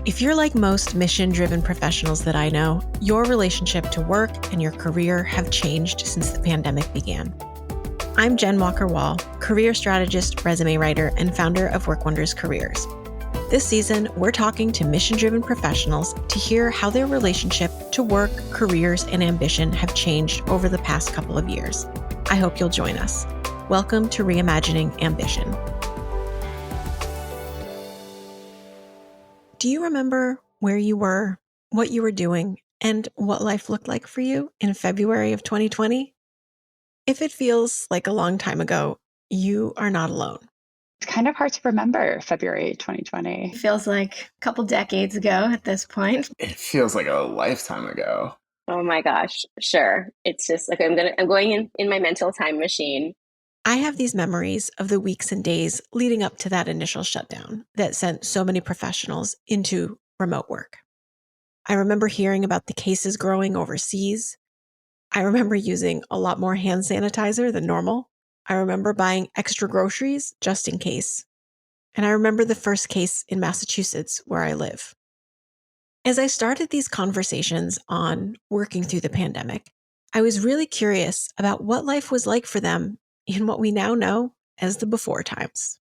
If you're like most mission-driven professionals that I know, your relationship to work and your career have changed since the pandemic began. I'm Jen Walker-Wall, career strategist, resume writer, and founder of WorkWonders Careers. This season, we're talking to mission-driven professionals to hear how their relationship to work, careers, and ambition have changed over the past couple of years. I hope you'll join us. Welcome to Reimagining Ambition. Do you remember where you were, what you were doing, and what life looked like for you in February of 2020? If it feels like a long time ago, you are not alone. It's kind of hard to remember February 2020. It feels like a couple decades ago at this point. It feels like a lifetime ago. Oh my gosh, sure. It's just like I'm going in my mental time machine. I have these memories of the weeks and days leading up to that initial shutdown that sent so many professionals into remote work. I remember hearing about the cases growing overseas. I remember using a lot more hand sanitizer than normal. I remember buying extra groceries just in case. And I remember the first case in Massachusetts where I live. As I started these conversations on working through the pandemic, I was really curious about what life was like for them in what we now know as the before times.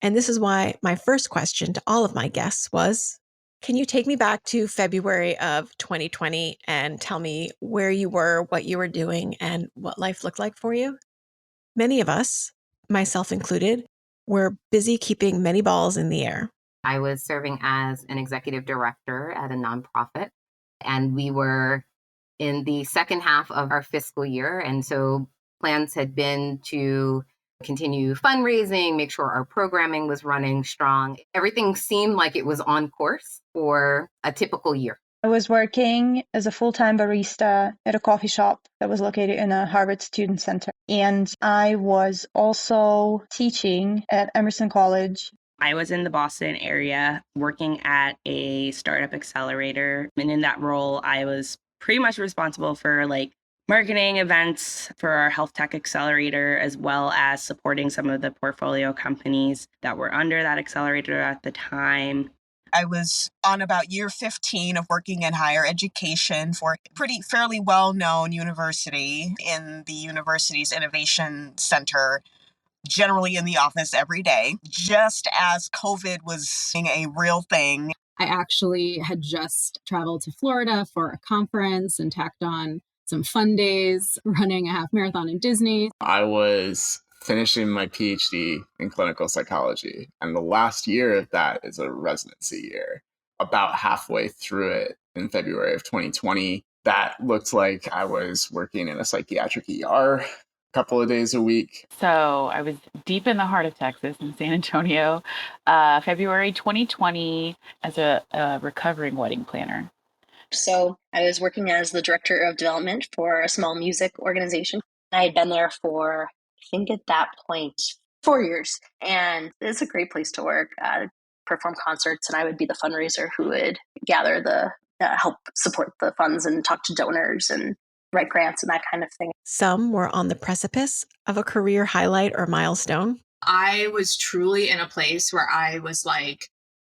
And this is why my first question to all of my guests was, can you take me back to February of 2020 and tell me where you were, what you were doing, and what life looked like for you? Many of us, myself included, were busy keeping many balls in the air. I was serving as an executive director at a nonprofit, and we were in the second half of our fiscal year. And so plans had been to continue fundraising, make sure our programming was running strong. Everything seemed like it was on course for a typical year. I was working as a full-time barista at a coffee shop that was located in a Harvard Student Center. And I was also teaching at Emerson College. I was in the Boston area working at a startup accelerator. And in that role, I was pretty much responsible for marketing events for our health tech accelerator, as well as supporting some of the portfolio companies that were under that accelerator at the time. I was on about year 15 of working in higher education for a fairly well-known university in the university's innovation center, generally in the office every day, just as COVID was a real thing. I actually had just traveled to Florida for a conference and tacked on some fun days running a half marathon in Disney. I was finishing my PhD in clinical psychology, and the last year of that is a residency year. About halfway through it in February of 2020, that looked like I was working in a psychiatric ER a couple of days a week. So I was deep in the heart of Texas in San Antonio, February 2020 as a recovering wedding planner. So I was working as the director of development for a small music organization. I had been there for, I think at that point, 4 years. And it's a great place to work, perform concerts. And I would be the fundraiser who would gather help support the funds and talk to donors and write grants and that kind of thing. Some were on the precipice of a career highlight or milestone. I was truly in a place where I was like,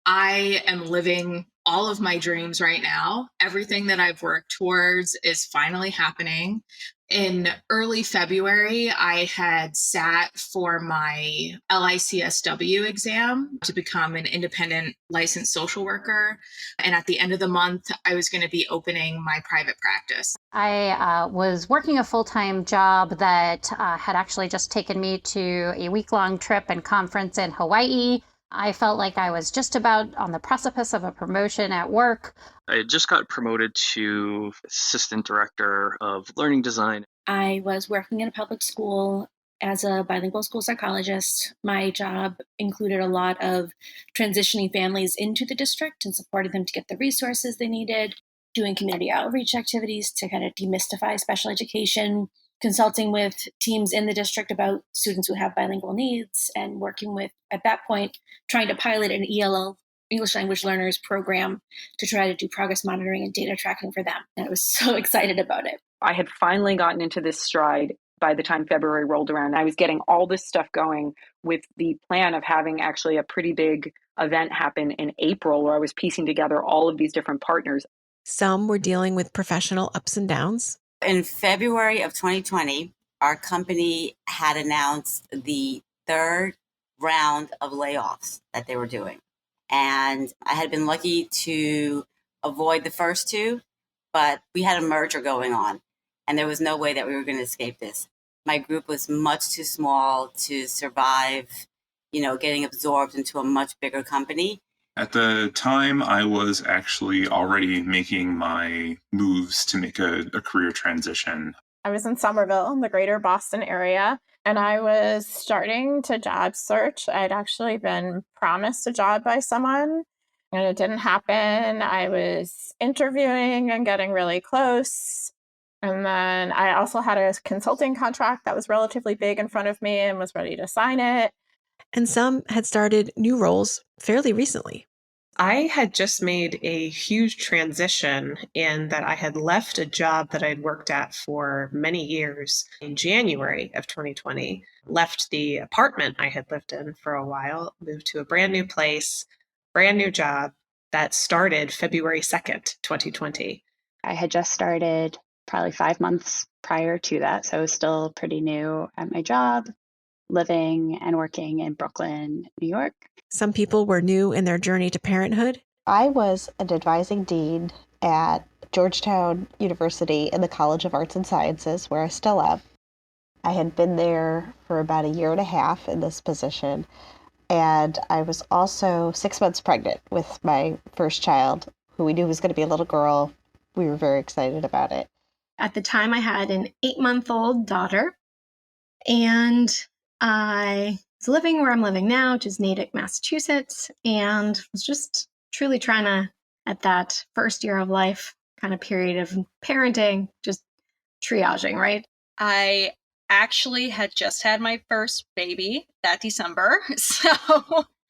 I am living all of my dreams right now. Everything that I've worked towards is finally happening. In early February, I had sat for my LICSW exam to become an independent licensed social worker. And at the end of the month, I was going to be opening my private practice. I was working a full-time job that had actually just taken me to a week-long trip and conference in Hawaii. I felt like I was just about on the precipice of a promotion at work. I just got promoted to assistant director of learning design. I was working in a public school as a bilingual school psychologist. My job included a lot of transitioning families into the district and supporting them to get the resources they needed, doing community outreach activities to kind of demystify special education, consulting with teams in the district about students who have bilingual needs, and working with, at that point, trying to pilot an ELL, English Language Learners program, to try to do progress monitoring and data tracking for them. And I was so excited about it. I had finally gotten into this stride by the time February rolled around. I was getting all this stuff going with the plan of having actually a pretty big event happen in April where I was piecing together all of these different partners. Some were dealing with professional ups and downs. In February of 2020, our company had announced the third round of layoffs that they were doing. And I had been lucky to avoid the first two, but we had a merger going on and there was no way that we were going to escape this. My group was much too small to survive, getting absorbed into a much bigger company. At the time, I was actually already making my moves to make a career transition. I was in Somerville, in the greater Boston area, and I was starting to job search. I'd actually been promised a job by someone, and it didn't happen. I was interviewing and getting really close. And then I also had a consulting contract that was relatively big in front of me and was ready to sign it. And some had started new roles fairly recently. I had just made a huge transition in that I had left a job that I'd worked at for many years in January of 2020, left the apartment I had lived in for a while, moved to a brand new place, brand new job that started February 2nd, 2020. I had just started probably 5 months prior to that, so I was still pretty new at my job, living and working in Brooklyn, New York. Some people were new in their journey to parenthood. I was an advising dean at Georgetown University in the College of Arts and Sciences, where I still am. I had been there for about a year and a half in this position, and I was also 6 months pregnant with my first child, who we knew was going to be a little girl. We were very excited about it. At the time, I had an 8-month-old daughter, and I was living where I'm living now, which is Natick, Massachusetts, and was just truly trying to, at that first year of life kind of period of parenting, just triaging, right? I actually had just had my first baby that December, so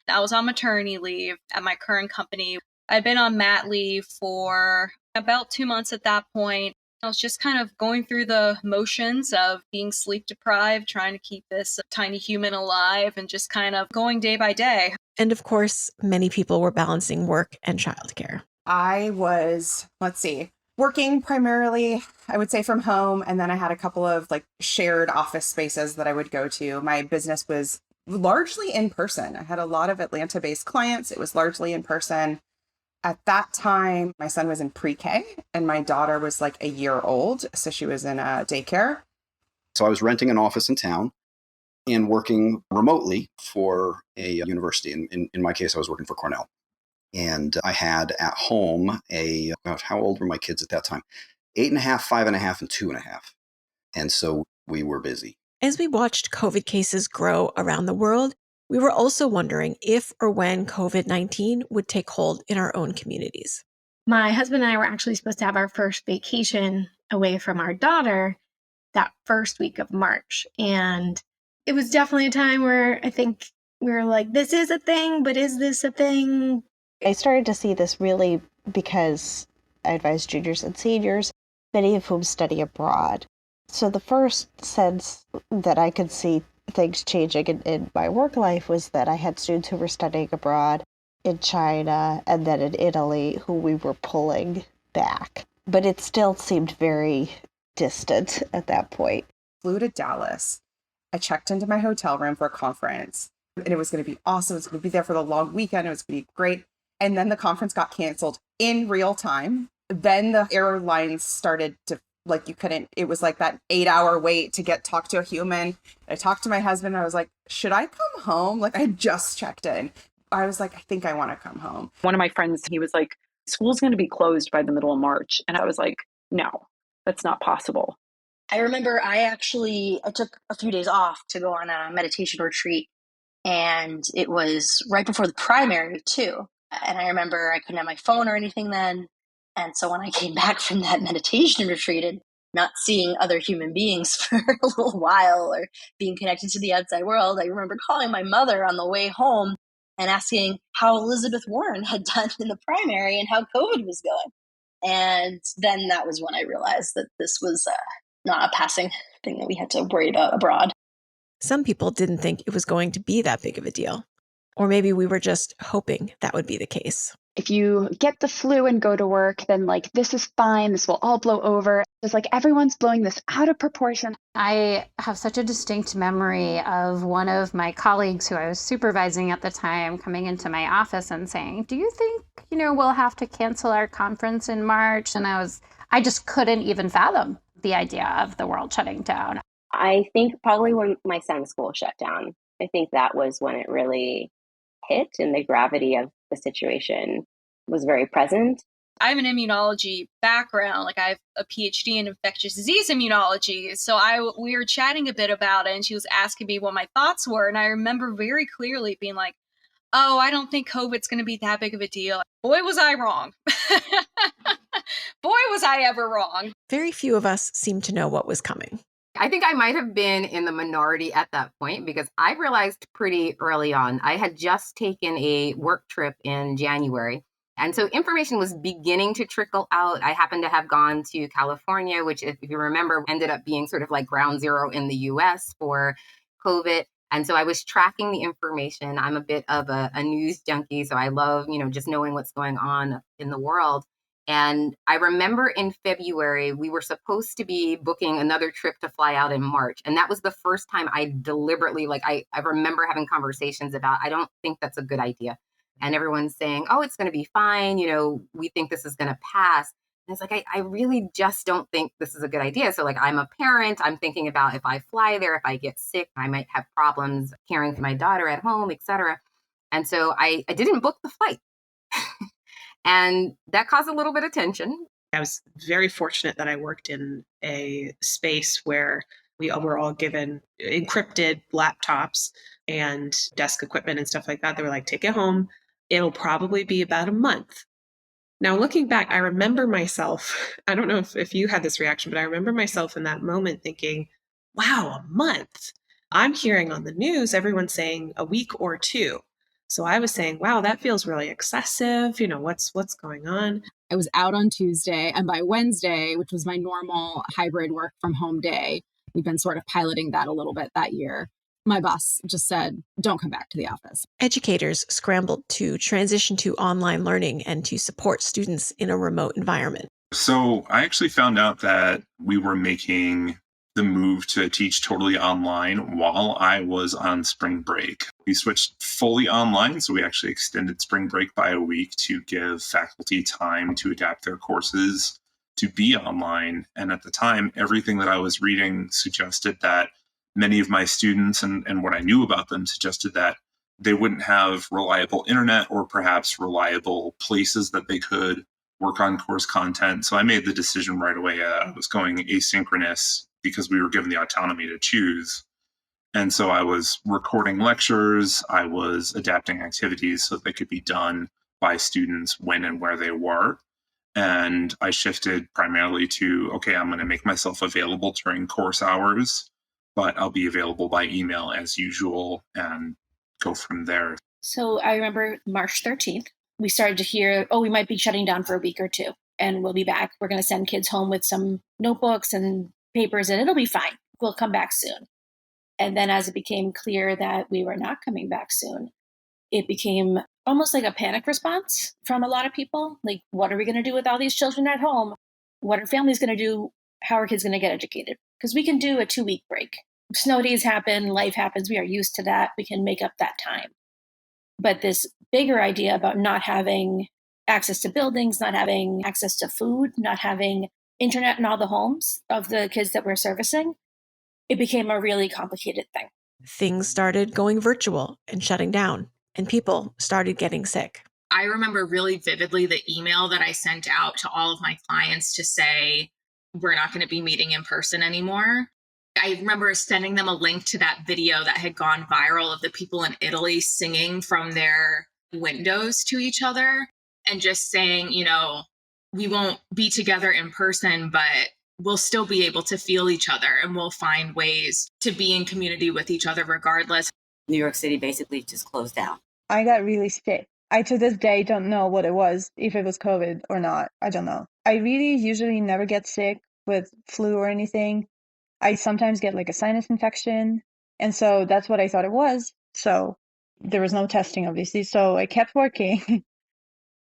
I was on maternity leave at my current company. I'd been on mat leave for about 2 months at that point. I was just kind of going through the motions of being sleep deprived, trying to keep this tiny human alive and just kind of going day by day. And of course, many people were balancing work and childcare. I was, working primarily, I would say, from home. And then I had a couple of shared office spaces that I would go to. My business was largely in person. I had a lot of Atlanta-based clients. It was largely in person. At that time, my son was in pre-K and my daughter was a year old. So she was in a daycare. So I was renting an office in town and working remotely for a university. In my case, I was working for Cornell. And I had at home how old were my kids at that time? 8.5, 5.5, and 2.5. And so we were busy. As we watched COVID cases grow around the world, we were also wondering if or when COVID-19 would take hold in our own communities. My husband and I were actually supposed to have our first vacation away from our daughter that first week of March. And it was definitely a time where I think we were like, this is a thing, but is this a thing? I started to see this really because I advise juniors and seniors, many of whom study abroad. So the first sense that I could see things changing in my work life was that I had students who were studying abroad in China and then in Italy who we were pulling back. But it still seemed very distant at that point. Flew to Dallas. I checked into my hotel room for a conference and it was going to be awesome. It was going to be there for the long weekend. It was going to be great. And then the conference got canceled in real time. Then the airlines started to it was like that 8-hour wait to talk to a human. I talked to my husband. I was like, should I come home? I just checked in. I was like, I think I want to come home. One of my friends, he was like, school's going to be closed by the middle of March. And I was like, no, that's not possible. I remember I took a few days off to go on a meditation retreat. And it was right before the primary too. And I remember I couldn't have my phone or anything then. And so when I came back from that meditation retreat and not seeing other human beings for a little while or being connected to the outside world, I remember calling my mother on the way home and asking how Elizabeth Warren had done in the primary and how COVID was going. And then that was when I realized that this was not a passing thing that we had to worry about abroad. Some people didn't think it was going to be that big of a deal. Or maybe we were just hoping that would be the case. If you get the flu and go to work, then like, this is fine. This will all blow over. It's like everyone's blowing this out of proportion. I have such a distinct memory of one of my colleagues who I was supervising at the time coming into my office and saying, "Do you think, we'll have to cancel our conference in March?" And I just couldn't even fathom the idea of the world shutting down. I think probably when my son's school shut down, I think that was when it really hit and the gravity of the situation was very present. I have an immunology background. Like I have a PhD in infectious disease immunology. So we were chatting a bit about it and she was asking me what my thoughts were. And I remember very clearly being like, oh, I don't think COVID's going to be that big of a deal. Boy, was I wrong. Boy, was I ever wrong. Very few of us seem to know what was coming. I think I might have been in the minority at that point because I realized pretty early on. I had just taken a work trip in January. And so information was beginning to trickle out. I happened to have gone to California, which, if you remember, ended up being sort of like ground zero in the US for COVID. And so I was tracking the information. I'm a bit of a news junkie, so I love, just knowing what's going on in the world. And I remember in February, we were supposed to be booking another trip to fly out in March. And that was the first time I deliberately, I remember having conversations about, I don't think that's a good idea. And everyone's saying, oh, it's going to be fine. We think this is going to pass. And it's like, I really just don't think this is a good idea. So I'm a parent. I'm thinking about if I fly there, if I get sick, I might have problems caring for my daughter at home, et cetera. And so I didn't book the flight. And that caused a little bit of tension. I was very fortunate that I worked in a space where we were all given encrypted laptops and desk equipment and stuff like that. They were like, take it home. It'll probably be about a month. Now, looking back, I remember myself, I don't know if you had this reaction, but I remember myself in that moment thinking, wow, a month. I'm hearing on the news, everyone's saying a week or two. So I was saying, wow, that feels really excessive. What's going on? I was out on Tuesday, and by Wednesday, which was my normal hybrid work from home day, we've been sort of piloting that a little bit that year. My boss just said, don't come back to the office. Educators scrambled to transition to online learning and to support students in a remote environment. So I actually found out that we were making the move to teach totally online while I was on spring break. We switched fully online, so we actually extended spring break by a week to give faculty time to adapt their courses to be online. And at the time, everything that I was reading suggested that many of my students and what I knew about them suggested that they wouldn't have reliable internet or perhaps reliable places that they could work on course content. So I made the decision right away. I was going asynchronous because we were given the autonomy to choose. And so I was recording lectures, I was adapting activities so that they could be done by students when and where they were. And I shifted primarily to, okay, I'm going to make myself available during course hours, but I'll be available by email as usual and go from there. So I remember March 13th, we started to hear, oh, we might be shutting down for a week or two and we'll be back. We're going to send kids home with some notebooks and papers and it'll be fine. We'll come back soon. And then as it became clear that we were not coming back soon, it became almost like a panic response from a lot of people. Like, what are we going to do with all these children at home? What are families going to do? How are kids going to get educated? Because we can do a 2-week break. Snow days happen, life happens. We are used to that. We can make up that time. But this bigger idea about not having access to buildings, not having access to food, not having internet in all the homes of the kids that we're servicing, it became a really complicated thing. Things started going virtual and shutting down, and people started getting sick. I remember really vividly the email that I sent out to all of my clients to say, we're not going to be meeting in person anymore. I remember sending them a link to that video that had gone viral of the people in Italy singing from their windows to each other and just saying, we won't be together in person, but we'll still be able to feel each other and we'll find ways to be in community with each other regardless. New York City basically just closed down. I got really sick. I to this day don't know what it was, if it was COVID or not. I don't know. I really usually never get sick with flu or anything. I sometimes get like a sinus infection. And so that's what I thought it was. So There was no testing, obviously. So I kept working.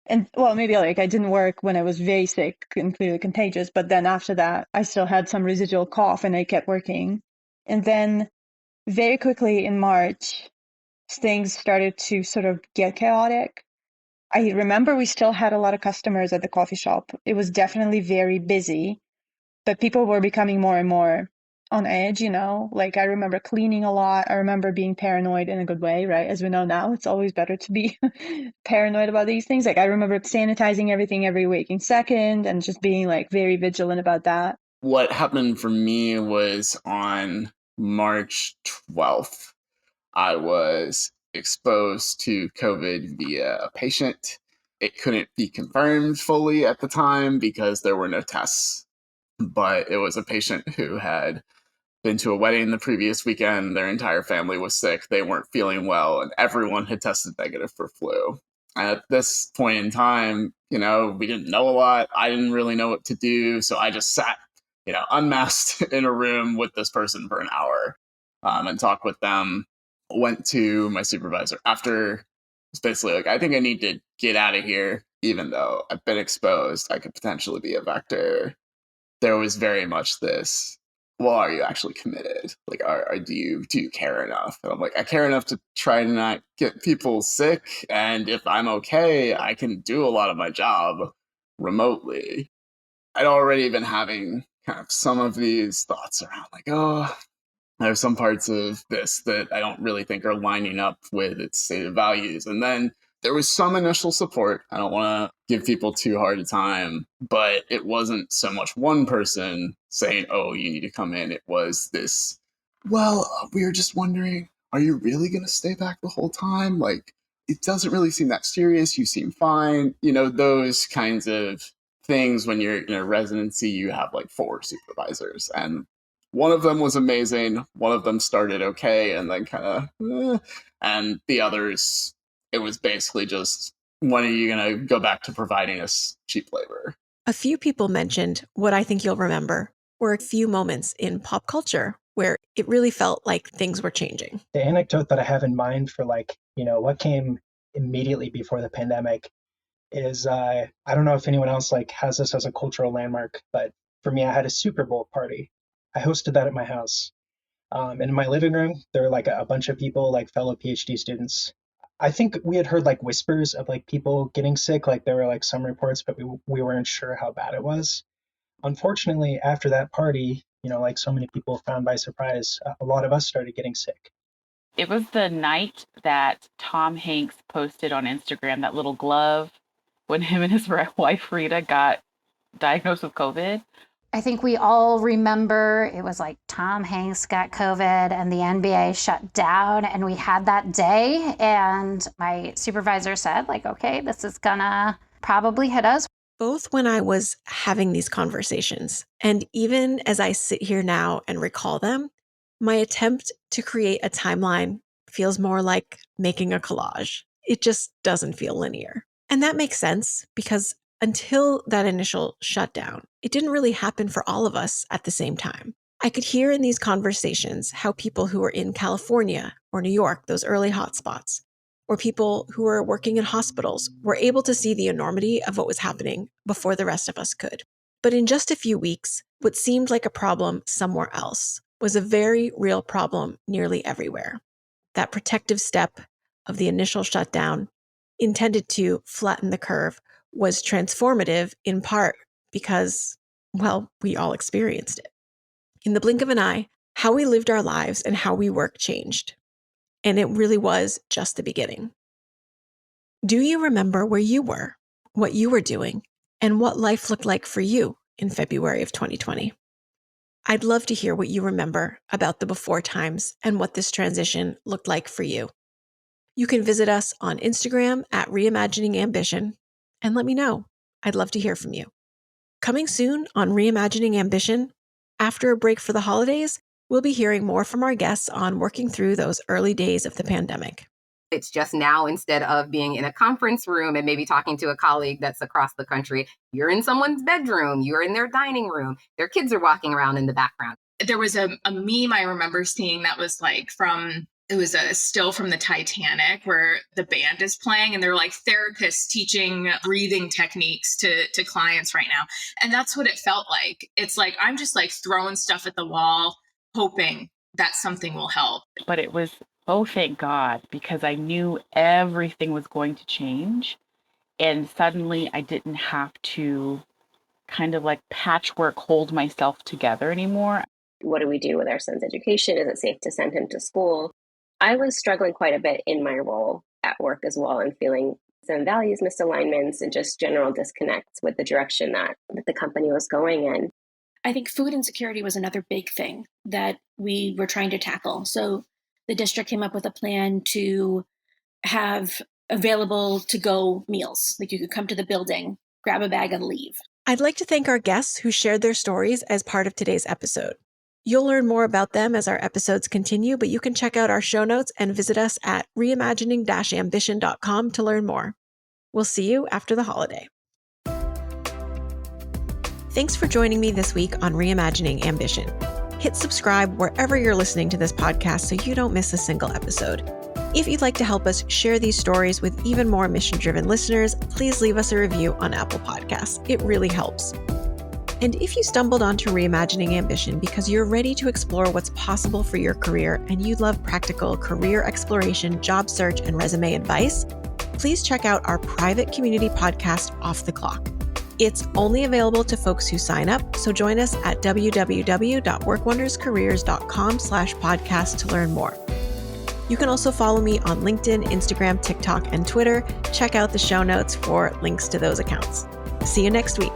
And well, maybe like I didn't work when I was very sick and clearly contagious, but then after that, I still had some residual cough and I kept working. And then very quickly in March, things started to sort of get chaotic. I remember we still had a lot of customers at the coffee shop. It was definitely very busy, but people were becoming more and more on edge, like I remember cleaning a lot. I remember being paranoid in a good way, right? As we know now, it's always better to be paranoid about these things. Like I remember sanitizing everything every waking second and just being like very vigilant about that. What happened for me was on March 12th, I was exposed to COVID via a patient. It couldn't be confirmed fully at the time because there were no tests, but it was a patient who had been to a wedding the previous weekend. Their entire family was sick. They weren't feeling well, and everyone had tested negative for flu. At this point in time, we didn't know a lot. I didn't really know what to do. So I just sat, unmasked in a room with this person for an hour and talked with them. Went to my supervisor after. It's basically like, I think I need to get out of here, even though I've been exposed. I could potentially be a vector. There was very much this, well, are you actually committed? Like, do you care enough? And I'm like, I care enough to try to not get people sick. And if I'm okay, I can do a lot of my job remotely. I'd already been having kind of some of these thoughts around like, oh, there's some parts of this that I don't really think are lining up with its stated values. And then there was some initial support. I don't want to give people too hard a time, but it wasn't so much one person saying, oh, you need to come in. It was this, well, we were just wondering, are you really going to stay back the whole time? Like, it doesn't really seem that serious. You seem fine. Those kinds of things. When you're in a residency, you have like 4 supervisors, and one of them was amazing. One of them started okay, and then kind of, and the others, it was basically just, when are you going to go back to providing us cheap labor? A few people mentioned what I think you'll remember were a few moments in pop culture where it really felt like things were changing. The anecdote that I have in mind for what came immediately before the pandemic is, I don't know if anyone else has this as a cultural landmark, but for me, I had a Super Bowl party. I hosted that at my house. And in my living room, there were a bunch of people, fellow PhD students. I think we had heard whispers of people getting sick. There were some reports, but we weren't sure how bad it was. Unfortunately, after that party, so many people found by surprise, a lot of us started getting sick. It was the night that Tom Hanks posted on Instagram that little glove when him and his wife Rita got diagnosed with COVID. I think we all remember it was like Tom Hanks got COVID and the NBA shut down, and we had that day, and my supervisor said okay, this is gonna probably hit us. Both when I was having these conversations and even as I sit here now and recall them, my attempt to create a timeline feels more like making a collage. It just doesn't feel linear. And that makes sense because until that initial shutdown, it didn't really happen for all of us at the same time. I could hear in these conversations how people who were in California or New York, those early hotspots, or people who were working in hospitals were able to see the enormity of what was happening before the rest of us could. But in just a few weeks, what seemed like a problem somewhere else was a very real problem nearly everywhere. That protective step of the initial shutdown, intended to flatten the curve, was transformative in part because, well, we all experienced it. In the blink of an eye, how we lived our lives and how we work changed. And it really was just the beginning. Do you remember where you were, what you were doing, and what life looked like for you in February of 2020? I'd love to hear what you remember about the before times and what this transition looked like for you. You can visit us on Instagram at Reimagining Ambition and let me know. I'd love to hear from you. Coming soon on Reimagining Ambition, after a break for the holidays, we'll be hearing more from our guests on working through those early days of the pandemic. It's just now, instead of being in a conference room and maybe talking to a colleague that's across the country, you're in someone's bedroom, you're in their dining room, their kids are walking around in the background. There was a meme I remember seeing that was from it was a still from the Titanic where the band is playing and they're like therapists teaching breathing techniques to clients right now. And that's what it felt like. It's like, I'm just like throwing stuff at the wall, hoping that something will help. But it was, oh, thank God, because I knew everything was going to change. And suddenly I didn't have to kind of like patchwork hold myself together anymore. What do we do with our son's education? Is it safe to send him to school? I was struggling quite a bit in my role at work as well, and feeling some values misalignments and just general disconnects with the direction that the company was going in. I think food insecurity was another big thing that we were trying to tackle. So the district came up with a plan to have available to-go meals. Like you could come to the building, grab a bag and leave. I'd like to thank our guests who shared their stories as part of today's episode. You'll learn more about them as our episodes continue, but you can check out our show notes and visit us at reimagining-ambition.com to learn more. We'll see you after the holiday. Thanks for joining me this week on Reimagining Ambition. Hit subscribe wherever you're listening to this podcast so you don't miss a single episode. If you'd like to help us share these stories with even more mission-driven listeners, please leave us a review on Apple Podcasts. It really helps. And if you stumbled onto Reimagining Ambition because you're ready to explore what's possible for your career and you love practical career exploration, job search, and resume advice, please check out our private community podcast, Off the Clock. It's only available to folks who sign up, so join us at www.workwonderscareers.com/podcast to learn more. You can also follow me on LinkedIn, Instagram, TikTok, and Twitter. Check out the show notes for links to those accounts. See you next week.